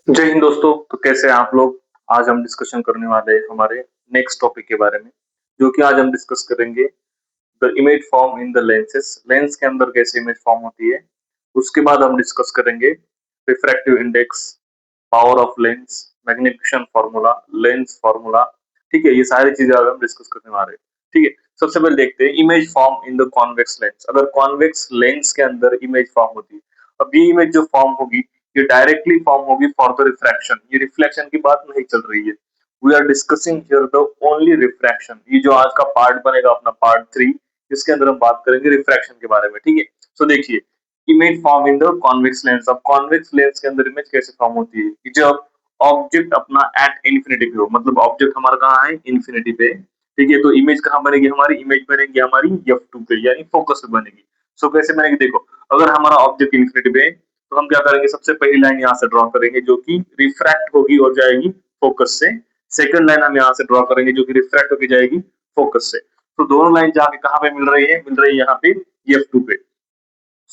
जय हिंद दोस्तों। तो कैसे हैं आप लोग? आज हम डिस्कशन करने वाले हैं हमारे नेक्स्ट टॉपिक के बारे में, जो कि आज हम डिस्कस करेंगे the image form in the lenses. Lens के अंदर कैसे इमेज फॉर्म होती है। उसके बाद हम डिस्कस करेंगे refractive index, power of lens, magnification formula, lens formula. ठीक है, ये सारी चीजें आज हम डिस्कस करने वाले हैं। ठीक है, सबसे पहले देखते हैं image form in the convex lens. अगर कॉन्वेक्स लेंस के अंदर इमेज फॉर्म होती है, अब ये इमेज जो फॉर्म होगी ये डायरेक्टली फॉर्म होगी फॉर द रिफ्रैक्शन। ये रिफ्लेक्शन की बात नहीं चल रही है। We are discussing here the only refraction. ये जो आज का पार्ट बनेगा अपना पार्ट 3, इसके अंदर हम बात करेंगे रिफ्रैक्शन के बारे में। ठीक है, सो देखिए image form in the convex lens. अब कॉन्वेक्स लेंस के अंदर इमेज कैसे फॉर्म होती है कि जब ऑब्जेक्ट अपना एट इन्फिनिटी पे हो, मतलब ऑब्जेक्ट हमारा कहाँ है, इन्फिनिटी पे। ठीक है, तो इमेज कहाँ बनेगी हमारी, इमेज बनेगी हमारी f2 पे, यानी फोकस पे बनेगी। सो कैसे बनेगी देखो, अगर हमारा ऑब्जेक्ट इन्फिनिटी पे है तो हम क्या करेंगे, सबसे पहली लाइन यहाँ से ड्रॉ करेंगे जो कि रिफ्रैक्ट होगी और जाएगी फोकस से। सेकंड लाइन हम यहाँ से ड्रॉ करेंगे जो कि रिफ्रैक्ट होकर जाएगी फोकस से। तो दोनों लाइन जाके कहाँ पे मिल रही है, मिल रही है यहाँ पे f2 पे।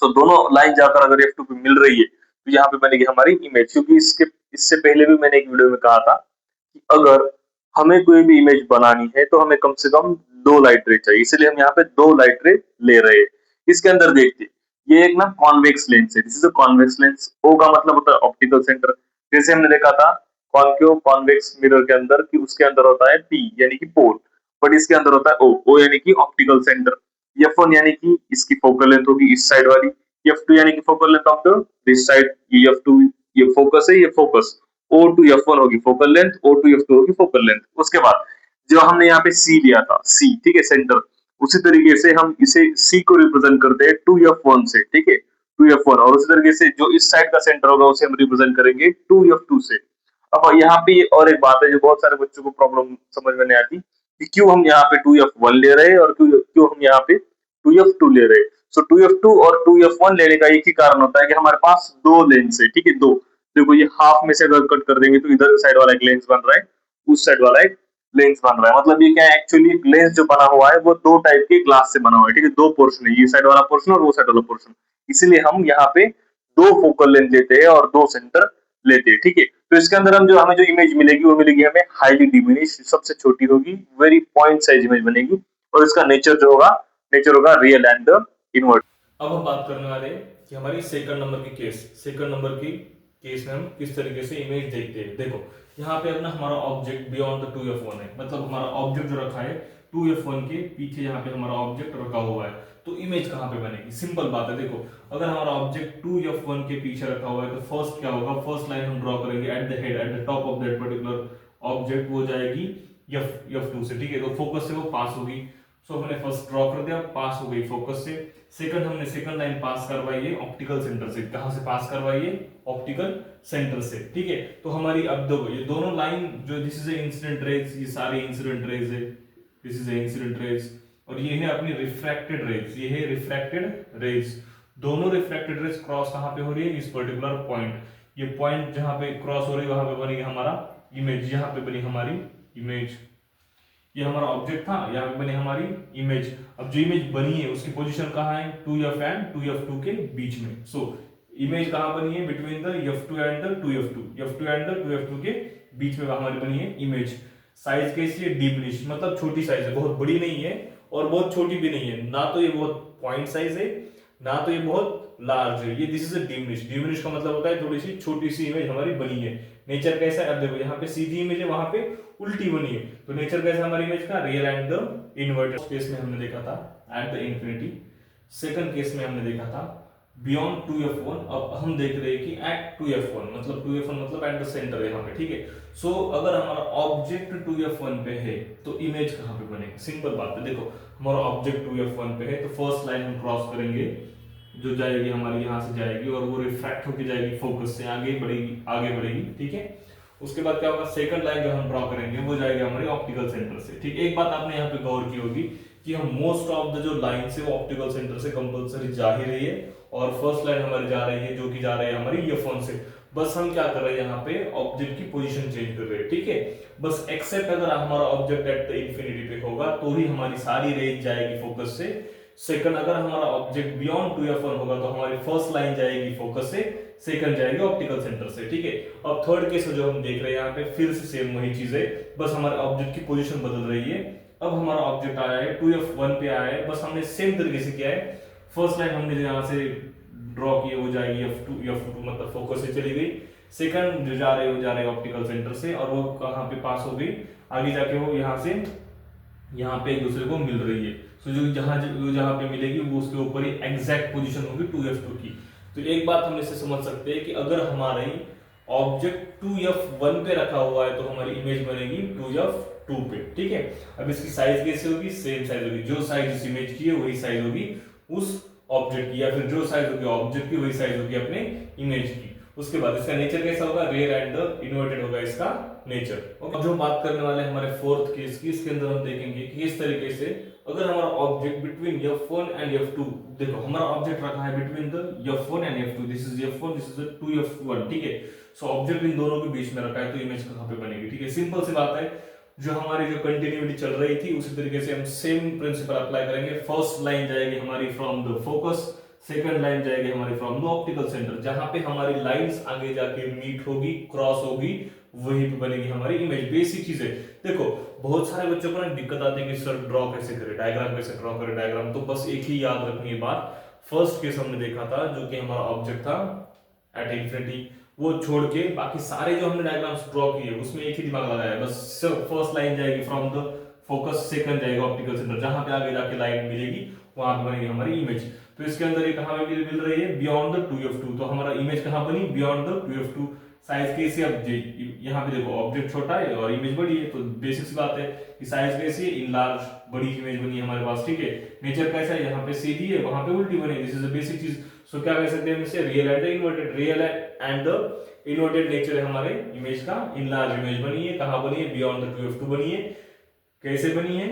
सो दोनों लाइन जाकर अगर f2 पे मिल रही है तो यहाँ पे बनेगी हमारी इमेज। क्योंकि इससे पहले भी मैंने एक वीडियो में कहा था कि अगर हमें कोई भी इमेज बनानी है तो हमें कम से कम 2 लाइट रे चाहिए, इसलिए हम यहाँ पे 2 लाइट रे ले रहे हैं। इसके अंदर देखते ये एक ना कॉन्वेक्स लेंस है, this is a convex lens. O का मतलब होता है ऑप्टिकल सेंटर। जैसे हमने देखा था कॉन्केव कॉन्वेक्स मिरर के अंदर कि उसके अंदर होता है पी यानी कि पोल, बट इसके अंदर होता है ओ। ओ यानी कि ऑप्टिकल सेंटर। F1 यानी कि इसकी फोकल लेंथ होगी इस साइड वाली। F2 यानी कि focal length of the this side. ये F2 ये फोकस है, ये फोकस। O2 F1 होगी फोकल लेंथ, O2 F2 होगी फोकल लेंथ। उसके बाद जो हमने यहाँ पे C लिया था, C ठीक है सेंटर, उसी तरीके से हम इसे C को रिप्रेजेंट करते हैं 2F1 से। ठीक है, 2F1, और उसी तरीके से जो इस साइड का सेंटर होगा उसे हम रिप्रेजेंट करेंगे 2F2 से। अब यहाँ पे और एक बात है जो बहुत सारे बच्चों को प्रॉब्लम समझ में नहीं आती कि क्यों हम यहाँ पे 2F1 ले रहे हैं और क्यों हम यहाँ पे 2F2 ले रहे हैं। सो 2F2 और 2F1 लेने का एक ही कारण होता है कि हमारे पास दो लेंस है। ठीक है, दो। देखो ये हाफ में से अगर कट कर देंगे तो इधर साइड वाला एक लेंस बन रहा है, उस साइड वाला एक लेंस बन रहा है। मतलब ये क्या है, एक्चुअली लेंस जो बना हुआ है वो दो टाइप के ग्लास से बना हुआ है। ठीक है, दो पोर्शन है, ये साइड वाला पोर्शन और वो साइड वाला पोर्शन। इसीलिए हम यहाँ पे दो फोकल लेंथ लेते हैं और दो सेंटर लेते हैं। ठीक है, तो इसके अंदर हम जो हमें जो इमेज मिलेगी वो मिलेगी हमें हाईली डिमिनिश, सबसे छोटी होगी, वेरी पॉइंट साइज इमेज बनेगी। और इसका नेचर जो होगा, नेचर होगा रियल एंड द इनवर्ट। अब हम बात करने वाले हैं कि हमारी सेकंड नंबर की केस में हम किस तरीके से इमेज देखते हैं। देखो यहाँ पे अपना हमारा ऑब्जेक्ट बियॉन्ड द 2F1 है, मतलब हमारा ऑब्जेक्ट जो रखा है 2F1 के पीछे यहाँ पे हमारा ऑब्जेक्ट रखा हुआ है। तो इमेज कहाँ पे बनेगी, सिंपल बात है। देखो अगर हमारा ऑब्जेक्ट 2F1 के पीछे रखा हुआ है तो फर्स्ट क्या होगा, फर्स्ट लाइन हम ड्रॉ करेंगे at the head, at the top of that particular object, वो जाएगी F2 से। ठीक है, तो फोकस से वो पास होगी। सो हमने फर्स्ट ड्रॉ कर दिया, पास हो गई फोकस से। सेकंड हमने सेकंड लाइन पास करवाई है ऑप्टिकल सेंटर से। कहां से पास करवाई है, ऑप्टिकल सेंटर से। ठीक है, तो हमारी अब देखो ये दोनों लाइन जो this is a incident raise, ये सारी इंसिडेंट रेज है, this is a incident raise, और ये है अपनी रिफ्रैक्टेड रेज, ये है रिफ्रैक्टेड रेज। दोनों रिफ्रैक्टेड रेज क्रॉस कहां पे हो रही है, इस पर्टिकुलर पॉइंट। ये पॉइंट जहां पे क्रॉस हो रही है वहां पे बनेगी हमारा इमेज, यहां पे बनी हमारी इमेज। ये हमारा ऑब्जेक्ट था, यहाँ पे बनी हमारी इमेज। अब जो इमेज बनी है उसकी पोजीशन कहाँ है, 2F एंड 2F2 के बीच में। सो इमेज कहाँ बनी है, between the F2 and the 2F2, F2 and the 2F2 के बीच में हमारी बनी है इमेज। साइज कैसी है, डीपनिश, मतलब छोटी साइज है, बहुत बड़ी नहीं है और बहुत छोटी भी नहीं है। ना तो ये बहुत पॉइंट साइज है, ना तो ये बहुत लार्ज है। ये this is a diminish. Diminish का मतलब होता है थोड़ी सी छोटी सी इमेज हमारी बनी है। नेचर कैसा है, अब देखो यहाँ पे सीधी इमेज है, वहां पे उल्टी बनी है। तो नेचर कैसा हमारी इमेज का, real and the inverted. Case में हमने देखा था at the infinity, second case में हमने देखा था बियॉन्ड 2F1। अब हम देख रहे हैं कि एट 2F1, मतलब 2F1 मतलब एट द सेंटर है यहाँ पे। ठीक है, सो अगर हमारा ऑब्जेक्ट 2F1 पे है तो इमेज कहाँ पे बनेगी, सिंपल बात है। देखो हमारा ऑब्जेक्ट 2F1 पे है तो फर्स्ट लाइन हम क्रॉस करेंगे, जो जाएगी हमारी यहाँ से जाएगी और वो रिफ्रैक्ट होकर जाएगी फोकस से, आगे बढ़ेगी, आगे बढ़ेगी। ठीक है, उसके बाद क्या होगा, सेकंड लाइन जो हम ड्रॉ करेंगे वो जाएगी हमारे ऑप्टिकल सेंटर से। ठीक है, एक बात आपने यहाँ पे गौर की होगी कि हम मोस्ट ऑफ द जो लाइन से वो ऑप्टिकल सेंटर से कंपलसरी जा ही रही है, और फर्स्ट लाइन हमारी जा रही है जो कि जा रही है हमारी ईयरफोन से। बस हम क्या कर रहे हैं, यहाँ पे ऑब्जेक्ट की पोजीशन चेंज कर रहे हैं। ठीक है, बस एक्सेप्ट अगर हमारा ऑब्जेक्ट एट द इंफिनिटी पे होगा तो ही हमारी सारी रेंज जाएगी फोकस से। सेकंड, अगर हमारा ऑब्जेक्ट बियॉन्ड 2F1 होगा तो हमारी फर्स्ट लाइन जाएगी फोकस से, सेकंड जाएगी ऑप्टिकल सेंटर से, ठीक है। अब थर्ड केस जो हम देख रहे हैं यहाँ पे फिर से सेम वही चीज है, बस हमारे ऑब्जेक्ट की पोजीशन बदल रही है। अब हमारा ऑब्जेक्ट आया है 2f1 पे आया है, बस हमने सेम तरीके से किया है। फर्स्ट लाइन हमने जो यहाँ से ड्रॉ की वो जाएगी f2 मतलब फोकस से चली गई। सेकंड जो जा रहे ऑप्टिकल सेंटर से, और वो कहाँ पे पास हो गई, आगे जाके वो यहाँ से यहाँ पे एक दूसरे को मिल रही है। सो जो जहाँ पे मिलेगी वो उसके ऊपर ही एग्जैक्ट पोजीशन होगी 2f2 की। तो एक बात हम इससे समझ सकते हैं कि अगर हमारी ऑब्जेक्ट 2f1 पे रखा हुआ है तो हमारी इमेज बनेगी 2f2 पे, ठीक है। अब इसकी साइज कैसे होगी, सेम साइज होगी, जो साइज इस इमेज की है वही साइज होगी उस ऑब्जेक्ट की, या फिर जो साइज होगी ऑब्जेक्ट की वही साइज होगी अपने इमेज की। उसके बाद इसका नेचर कैसा होगा, रेयर एंड इन्वर्टेड होगा इसका नेचर। अब जो हम बात करने वाले हमारे फोर्थ केस की, इसके अंदर हम देखेंगे कि इस तरीके से अगर हमारा object between f1 and f2, देखो हमारा ऑब्जेक्ट रखा है between the f1 and f2, this is f1 this is 2f1, ठीक है। सो ऑब्जेक्ट इन दोनों के बीच में रखा है तो इमेज कहां पे बनेगी, ठीक है। सिंपल सी बात है, जो हमारी जो कंटिन्यूटी चल रही थी उसी तरीके से हम सेम प्रिंसिपल अप्लाई करेंगे। फर्स्ट लाइन जाएगी हमारी from the focus, second line जाएगी हमारी फ्रॉम द ऑप्टिकल सेंटर, जहां पे हमारी लाइंस आगे जाके मीट होगी, क्रॉस होगी, वहीं पे बनेगी हमारी इमेज। बेसिक चीज है। देखो बहुत सारे बच्चों को ना दिक्कत आती है कि सर ड्रॉ कैसे करें, डायग्राम कैसे ड्रॉ करें, डायग्राम तो बस एक ही याद रखनी है बात। फर्स्ट केस हमने देखा था जो कि हमारा ऑब्जेक्ट था एट इंफिनिटी, वो छोड़ के बाकी सारे जो हमने डायग्राम्स ड्रॉ किए उसमें एक ही दिमाग लगाया, बस फर्स्ट लाइन जाएगी फ्रॉम द फोकस, सेकंड जाएगा ऑप्टिकल सेंटर, जहां पे आगे जाके लाइन मिलेगी वहां पे बनेगी हमारी इमेज। तो इसके अंदर ये कहां पे मिल रही है, बियॉन्ड द 2f2, तो हमारा इमेज कहां बनी, बियॉन्ड द 2f2। साइज कैसी, अब यहाँ पे देखो ऑब्जेक्ट छोटा है और इमेज बड़ी है, तो बेसिक सी बात है कि साइज कैसी है, इन लार्ज, बड़ी इमेज बनी है हमारे पास, ठीक है। नेचर कैसा है, यहाँ पे सीधी है वहां पे उल्टी बनी है, दिस इज अ बेसिक चीज। सो क्या कह सकते हैं हम इसे, real and inverted, real and inverted nature है हमारे इमेज का। इन लार्ज इमेज बनी है, कहां बनी है, बियॉन्ड द 2f2 बनी है। कैसे बनी है,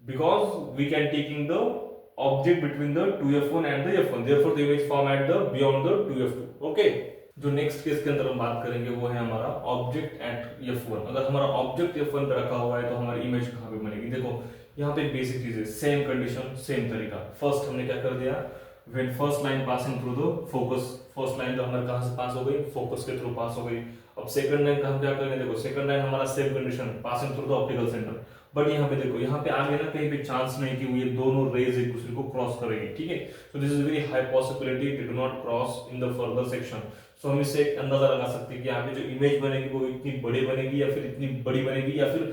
because we can taking the object between the 2f1 and the f1, therefore the image form at the beyond the 2f2, okay. जो नेक्स्ट केस के अंदर हम बात करेंगे वो है हमारा ऑब्जेक्ट एट f1। अगर हमारा ऑब्जेक्ट f1 पे रखा हुआ है तो हमारी इमेज कहां पे बनेगी, देखो यहाँ पे बेसिक चीज है, सेम कंडीशन सेम तरीका। फर्स्ट हमने क्या कर दिया, when first line passing through the focus, first line तो हमारे कहां से पास हो गई, फोकस के थ्रू पास हो गई। अब सेकंड लाइन का हम क्या करेंगे, देखो सेकंड लाइन हमारा same condition, passing through the optical centre, but यहाँ पे देखो यहाँ पे आगे ना कहीं पे चांस नहीं कि वो ये दोनों रेज एक दूसरे को क्रॉस करेंगे, ठीक है। So this is very high possibility they do not cross in the further section. सो हम इससे एक अंदाजा लगा सकते हैं कि यहाँ पे जो इमेज बनेगी वो इतनी बड़ी बनेगी या फिर इतनी बड़ी बनेगी या फिर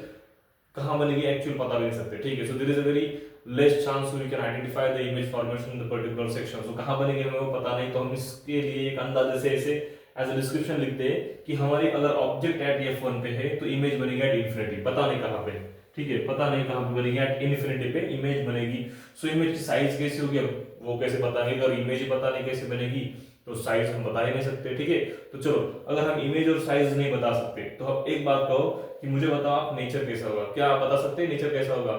कहां बनेगी, एक्चुअल पता भी नहीं सकते, ठीक है। So there is a very less chance we can identify the image formation in the particular section. So कहां बनेगी हमें वो पता नहीं, तो हम इसके लिए एक अंदाजे से ऐसे एज अ डिस्क्रिप्शन लिखते हैं कि हमारी अगर ऑब्जेक्ट एट f1 पे है तो इमेज बनेगी एट इंफिनिटी, पता नहीं कहां पे, ठीक है, पता नहीं कहां पे बनेगी, एट इंफिनिटी पे इमेज बनेगी। सो इमेज की साइज कैसी होगी, अब वो कैसे बताएंगे, अगर इमेज ही पता नहीं कैसे बनेगी तो साइज हम बता ही नहीं सकते, ठीक है। तो चलो अगर हम इमेज और साइज नहीं बता सकते तो अब एक बात कहो कि मुझे बताओ आप नेचर कैसा होगा, क्या आप बता सकते हैं नेचर कैसा होगा,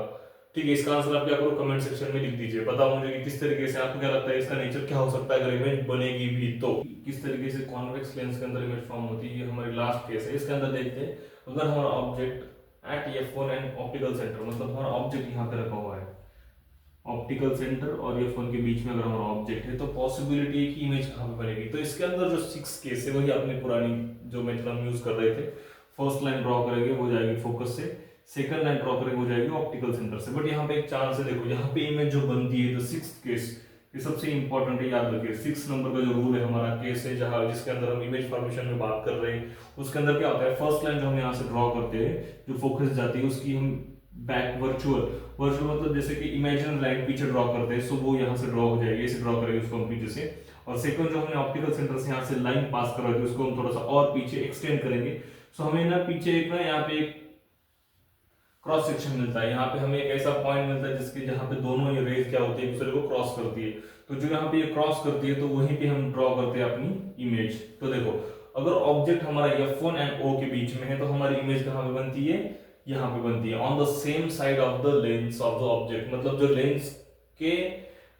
ठीक है। इसका आंसर आप क्या करो, कमेंट सेक्शन में लिख दीजिए, बताओ मुझे कि किस तरीके से आपको क्या लगता है इसका नेचर क्या हो सकता है अगर इमेज बनेगी भी तो। किस तरीके से कॉन्वेक्स लेंस के अंदर इमेज फॉर्म होती है, ये हमारी लास्ट केस है। इसके अंदर देखते हैं अगर हमारा object at f1 and optical centre, मतलब हमारा ऑब्जेक्ट यहाँ पे रखा हुआ है, ऑप्टिकल सेंटर और f1 के बीच में अगर हमारा ऑब्जेक्ट है तो पॉसिबिलिटी है कि इमेज कहां पे बनेगी। तो इसके अंदर जो 6 केस है वही अपनी पुरानी जो मेथड हम यूज कर रहे थे। फर्स्ट लाइन ड्रॉ करेंगे वो जाएगी फोकस से, सेकंड लाइन ड्रॉ करेंगे वो जाएगी ऑप्टिकल सेंटर से, बट यहाँ पे एक चांस है, देखो यहाँ पे इमेज जो बनती है, तो 6th केस ये सबसे इंपॉर्टेंट है, याद रखिए। 6 नंबर का जो रूल है हमारा केस है जहां जिसके अंदर हम इमेज फॉर्मेशन में बात कर रहे हैं, उसके अंदर क्या होता है, फर्स्ट लाइन जो हम यहाँ से ड्रॉ करते हैं जो फोकस जाती है उसकी हम बैक वर्चुअल मतलब जैसे कि इमेजिनरी लाइन पीछे ड्रॉ करते हैं, सो वो यहाँ से ड्रॉ हो जाएगी, ऐसे ड्रॉ करेंगे उसको हम पीछे से। और सेकंड जो हमने ऑप्टिकल सेंटर से यहाँ से लाइन पास कर रहे थे उसको हम थोड़ा सा और पीछे एक्सटेंड करेंगे। सो हमें ना पीछे एक ना यहाँ पे एक क्रॉस सेक्शन मिलता है, यहाँ पे हमें एक ऐसा पॉइंट मिलता है जिसके जहाँ पे दोनों ये रेज क्या होती है एक दूसरे को क्रॉस करती है, तो जो यहाँ पे ये क्रॉस करती है तो वहीं पे हम ड्रॉ करते हैं अपनी इमेज। तो देखो अगर ऑब्जेक्ट हमारा f1 एंड o के बीच में है तो हमारी इमेज कहाँ पे बनती है, यहाँ पे बनती है on the same side of the lens of the object, मतलब जो लेंस के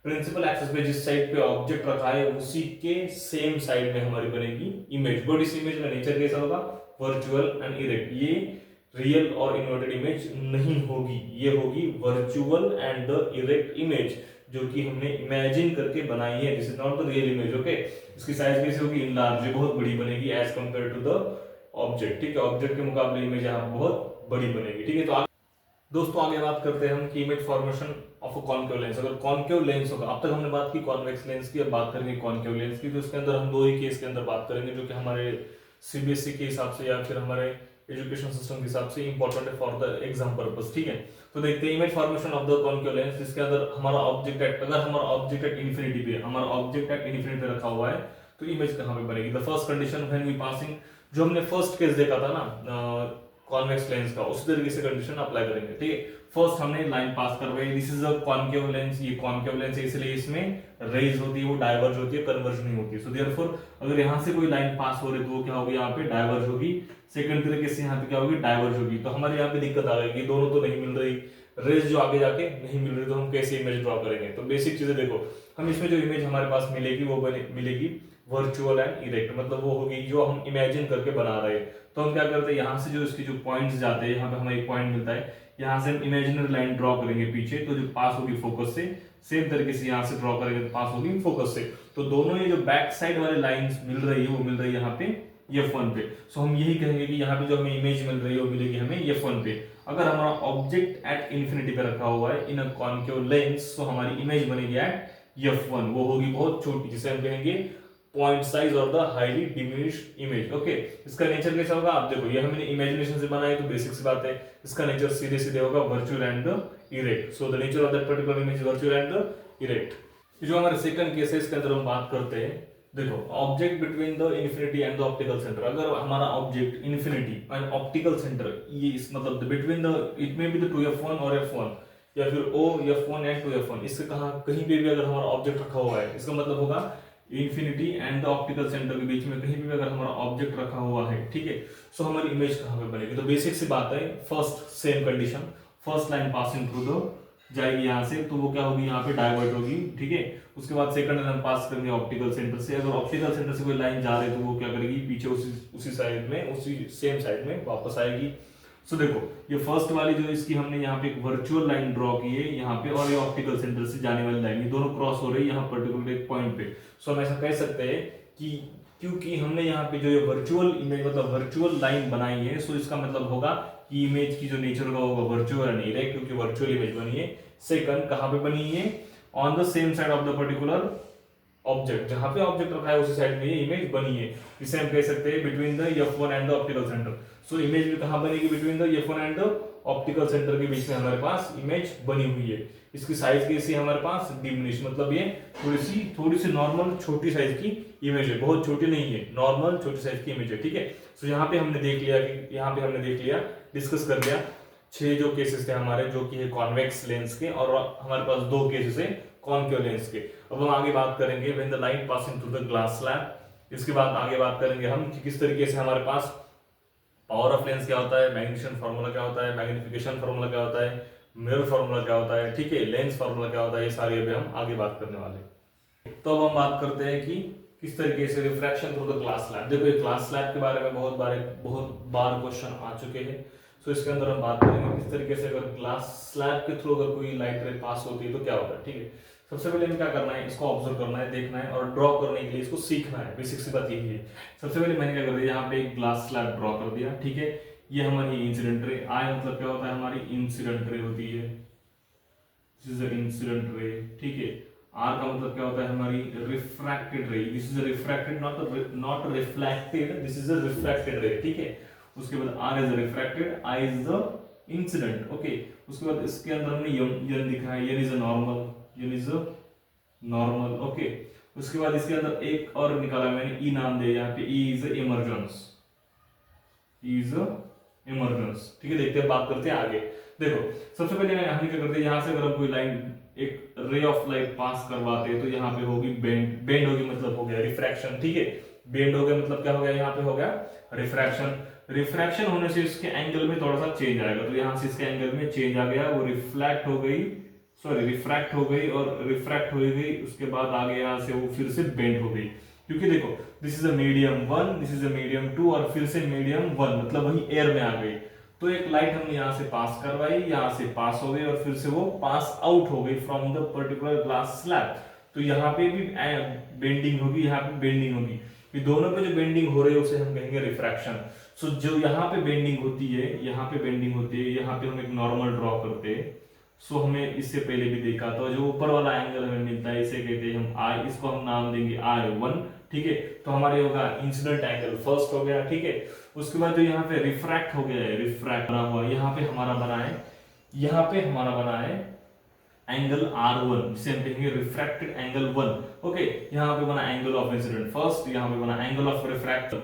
प्रिंसिपल एक्सिस पे जिस साइड पे ऑब्जेक्ट रखा है उसी के सेम साइड में हमारी बनेगी इमेज। बट इस इमेज का नेचर कैसा होगा, वर्चुअल एंड इरेक्ट, ये रियल और इन्वर्टेड इमेज नहीं होगी, ये होगी virtual and the erect image. जो कि हमने इमेजिन करके बनाई है, this is not the real image. Okay, इसकी साइज कैसे होगी, इनलार्ज, बहुत बड़ी बनेगी as compare to the object. ठीक है, ऑब्जेक्ट के मुकाबले इमेज यहाँ बहुत बड़ी बनेगी। ठीक है, तो दोस्तों आगे बात करते हैं हम कि image formation of a concave lens. अगर कॉन्केव लेंस होगा, अब तक हमने बात की कॉन्वेक्स लेंस की, अब बात करेंगे कॉन्केव लेंस की। तो इसके अंदर हम दो ही केस के अंदर बात करेंगे जो कि हमारे सीबीएसई के हिसाब से या फिर हमारे एजुकेशन सिस्टम के हिसाब से इंपॉर्टेंट है फॉर द एग्जाम पर्पस। ठीक है, तो देखते हैं image formation of the concave lens, जिसके अंदर हमारा ऑब्जेक्ट एट, अगर हमारा ऑब्जेक्ट एट इन्फिनिटी पे, हमारा ऑब्जेक्ट एट इन्फिनिटी पे रखा हुआ है तो इमेज कहां पे बनेगी। The first condition when we passing, जो हमने फर्स्ट केस देखा था ना कॉन्वेक्स लेंस का, उसी तरीके से कंडीशन अप्लाई करेंगे। ठीक है, फर्स्ट हमने लाइन पास करवाई, this is a concave lens, ये कॉन्केव लेंस है इसलिए इसमें रेज होती है, वो डाइवर्ज होती है, कन्वर्ज नहीं होती है। सो देयरफॉर अगर यहां से कोई लाइन पास हो रही तो वो क्या होगी, यहाँ पे डाइवर्ज होगी। सेकंड तरीके से यहाँ पे क्या होगी, डाइवर्ज होगी। तो हमारे यहाँ पे दिक्कत आ गई, दोनों तो नहीं मिल रही, रेज जो आगे जाके नहीं मिल रही, तो हम कैसे इमेज ड्रॉ करेंगे। तो बेसिक चीजें देखो, हम इसमें जो इमेज हमारे पास मिलेगी वो मिलेगी वर्चुअल एंड इरेक्ट, मतलब वो होगी जो हम इमेजिन करके बना रहे हैं। तो हम क्या करते हैं, यहाँ से जो इसकी जो पॉइंट्स जाते हैं, यहाँ पे हमें एक पॉइंट मिलता है, यहाँ से हम इमेजिनरी लाइन ड्रॉ करेंगे पीछे, तो जो पास होगी फोकस से, सेम तरीके से यहाँ से ड्रॉ करेंगे तो पास होगी फोकस से। तो दोनों ये जो बैक साइड वाली लाइंस मिल रही है वो मिल रही है यहाँ पे F1 पे। सो हम यही कहेंगे कि यहाँ पे जो हमें इमेज मिल रही है वो मिलेगी हमें F1 पे। अगर हमारा ऑब्जेक्ट एट इन्फिनिटी पे रखा हुआ है इन अ कॉन्केव लेंस, तो हमारी इमेज बनेगी एट F1, वो होगी बहुत छोटी, जिसे हम कहेंगे पॉइंट साइज और the highly diminished image. Okay, इसका नेचर कैसा होगा, आप देखो, ये हमने इमेजिनेशन से बनाई तो बेसिक सी बात है, इसका नेचर सीधे सीधे होगा virtual and the erect. So the nature of that particular image virtual and the erect. जो हमारे सेकंड केस है इसके अंदर हम बात करते हैं, देखो, object between the infinity and the optical centre. अगर हमारा object infinity and optical centre, ये इस मतलब between the, it may be the 2f1 और f1 या फिर OF1 एंड 2f1, इससे कहीं पे भी अगर हमारा ऑब्जेक्ट रखा हुआ है, इसका मतलब होगा infinity and the optical centre के बीच में कहीं भी अगर हमारा ऑब्जेक्ट रखा हुआ है, ठीक है, सो हमारी इमेज कहां पे बनेगी। तो बेसिक सी बात है, first sem condition, first line passing through the जाएगी यहां से, तो वो क्या होगी, यहाँ पे डाइवर्ट होगी। ठीक है, उसके बाद सेकंड लाइन पास करेंगे ऑप्टिकल सेंटर से, अगर ऑप्टिकल सेंटर से कोई लाइन जा रही है तो वो क्या करेगी, पीछे उसी साइड में, उसी सेम साइड में वापस आएगी। सो देखो, ये फर्स्ट वाली जो इसकी हमने यहाँ पे एक वर्चुअल लाइन ड्रॉ की है यहाँ पे, और ये ऑप्टिकल सेंटर से जाने वाली लाइन, ये दोनों क्रॉस हो रही है यहाँ पर्टिकुलर एक पॉइंट पे। सो हम ऐसा कह सकते हैं कि क्योंकि हमने यहाँ पे जो ये वर्चुअल इमेज मतलब वर्चुअल लाइन बनाई है, सो इसका मतलब होगा कि इमेज की जो नेचर होगा वर्चुअल एंड इरेक्ट, क्योंकि वर्चुअल इमेज बनी है। सेकंड, कहां पे बनी है, on the same side of the particular object, जहां पे ऑब्जेक्ट रखा है उसी साइड में ये इमेज बनी है। इसे हम कह सकते हैं between the F1 and the optical centre. So image भी कहां बनेगी, between the F1 and the optical centre के बीच में हमारे पास इमेज बनी हुई है। इसकी साइज कैसी है हमारे पास, डिमिनिश, मतलब ये थोड़ी सी नॉर्मल छोटी साइज की इमेज है, बहुत छोटी नहीं है, नॉर्मल छोटी साइज की इमेज है। ठीक है, सो यहाँ पे हमने देख लिया डिस्कस कर लिया 6 जो केसेस थे हमारे, जो कि है कॉन्वेक्स लेंस के, और हमारे पास 2 केसेस है कॉन्केव लेंस के। अब हम आगे बात करेंगे when the light passing through the glass slab. इसके बाद आगे बात करेंगे हम कि किस तरीके से हमारे पास पावर ऑफ लेंस क्या होता है, मैग्नीफिकेशन फार्मूला क्या होता है, मैग्नीफिकेशन फार्मूला क्या होता है, मिरर फार्मूला क्या होता है, ठीक है, लेंस फार्मूला क्या होता है, ये सारे अभी हम आगे बात करने वाले हैं। तो अब हम बात करते हैं कि किस तरीके से refraction through the glass slab. देखो, ये ग्लास स्लैब के बारे में बहुत बार क्वेश्चन आ चुके हैं। सो इसके अंदर हम बात करेंगे किस तरीके से अगर ग्लास स्लैब के थ्रू अगर कोई लाइट रे पास होती है तो क्या होता है। ठीक है, सबसे पहले हमें क्या करना है, इसको ऑब्जर्व करना है, देखना है, और ड्रॉ करने के लिए इसको सीखना है। बेसिक सी बात यही है। सबसे पहले मैंने क्या कर दिया, यहाँ पे एक ग्लास स्लैब ड्रॉ कर दिया। ठीक है, ये हमारी इंसिडेंट रे, आई मतलब क्या होता है, हमारी इंसिडेंट रे होती है, दिस इज इंसिडेंट रे। ठीक है, आर का मतलब क्या होता है, हमारी refracted ray, this is refracted, not reflected, this is a refracted ray. ठीक है, उसके बाद R is refracted, I is the incident. Okay, उसके बाद इसके अंदर हमने यन लिखा है, N is a normal, N is a normal. Okay, उसके बाद इसके अंदर एक और निकाला मैंने, ई नाम दिया यहाँ पे, E is emergence, is emergence. ठीक है, देखते हैं, बात करते हैं आगे। देखो, सबसे पहले हम क्या करते हैं, यहाँ से अगर हम कोई लाइन एक रे ऑफ लाइट पास करवाते हैं तो यहाँ पे होगी बेंड होगी, मतलब हो गया रिफ्रैक्शन। ठीक है, बेंड हो गया मतलब क्या हो गया, यहाँ पे हो गया रिफ्रैक्शन। रिफ्रैक्शन होने से इसके एंगल में थोड़ा सा चेंज आएगा, तो यहाँ से इसके एंगल में चेंज आ गया, वो रिफ्रैक्ट हो गई और रिफ्रैक्ट हो गई, उसके बाद आगे यहाँ से वो फिर से बेंड हो गई। क्योंकि देखो, this is a medium 1, this is a medium 2, और फिर से मीडियम 1, मतलब वही एयर में आ गई। तो एक लाइट हमने यहाँ से पास करवाई, यहाँ से पास हो गई और फिर से वो पास आउट हो गई from the particular glass slab. तो यहाँ पे भी बेंडिंग होगी, यहाँ पे बेंडिंग होगी, ये दोनों पे जो बेंडिंग हो रही है उसे हम कहेंगे रिफ्रैक्शन। सो जो यहाँ पे बेंडिंग होती है, यहाँ पे बेंडिंग होती है, यहाँ पे हम एक नॉर्मल ड्रॉ करते हैं। सो हमें इससे पहले भी देखा था, जो ऊपर वाला एंगल हमें मिलता है इसे कहते हैं हम आई, इसको हम नाम देंगे I1, ठीक है। तो हमारे होगा इंसिडेंट एंगल फर्स्ट हो गया, ठीक है। उसके बाद जो यहाँ पे रिफ्रैक्ट हो गया है, रिफ्रैक्ट बना हुआ यहाँ पे हमारा बना है, यहाँ पे हमारा बना है एंगल R1, जिसे हम कहेंगे रिफ्रैक्टेड एंगल 1, ओके। यहाँ पे बना एंगल ऑफ इंसिडेंट फर्स्ट, यहाँ पे बना एंगल ऑफ रिफ्रैक्शन,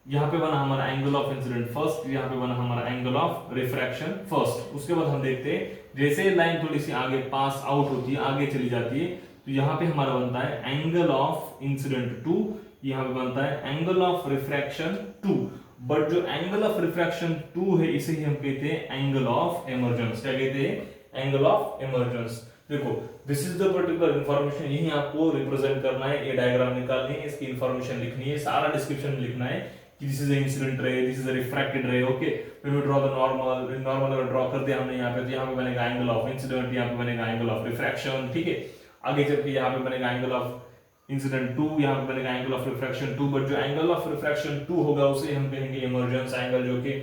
यहाँ पे बना हमारा एंगल ऑफ इंसिडेंट फर्स्ट, यहाँ पे बना हमारा एंगल ऑफ रिफ्रैक्शन फर्स्ट। उसके बाद हम देखते हैं जैसे लाइन थोड़ी सी आगे पास आउट होती है, आगे चली जाती है, तो यहाँ पे हमारा बनता है एंगल ऑफ इंसिडेंट 2, यहाँ पे बनता है एंगल ऑफ रिफ्रैक्शन 2। बट जो एंगल ऑफ रिफ्रैक्शन 2 है इसे ही हम कहते हैं एंगल ऑफ इमर्जेंस। क्या कहते हैं? Angle of emergence. देखो this is the particular information, यही आपको रिप्रेजेंट करना है, ये डायग्राम निकालनी है, इसकी इंफॉर्मेशन लिखनी है, सारा डिस्क्रिप्शन में लिखना है कि this is incident ray, this is refracted ray, okay. When we draw the normal, normal अगर ड्रॉ कर दिया हमने यहाँ पे, तो यहाँ पे बनेगा एंगल ऑफ इंसिडेंट, यहाँ पे बनेगा एंगल ऑफ रिफ्रैक्शन, ठीक है। आगे चल के यहाँ पे बनेगा एंगल ऑफ इंसिडेंट 2, यहाँ पे बनेगा एंगल ऑफ रिफ्रैक्शन 2। बट जो एंगल ऑफ रिफ्रैक्शन 2 होगा उसे हम कहेंगे इमर्जेंस एंगल, जो कि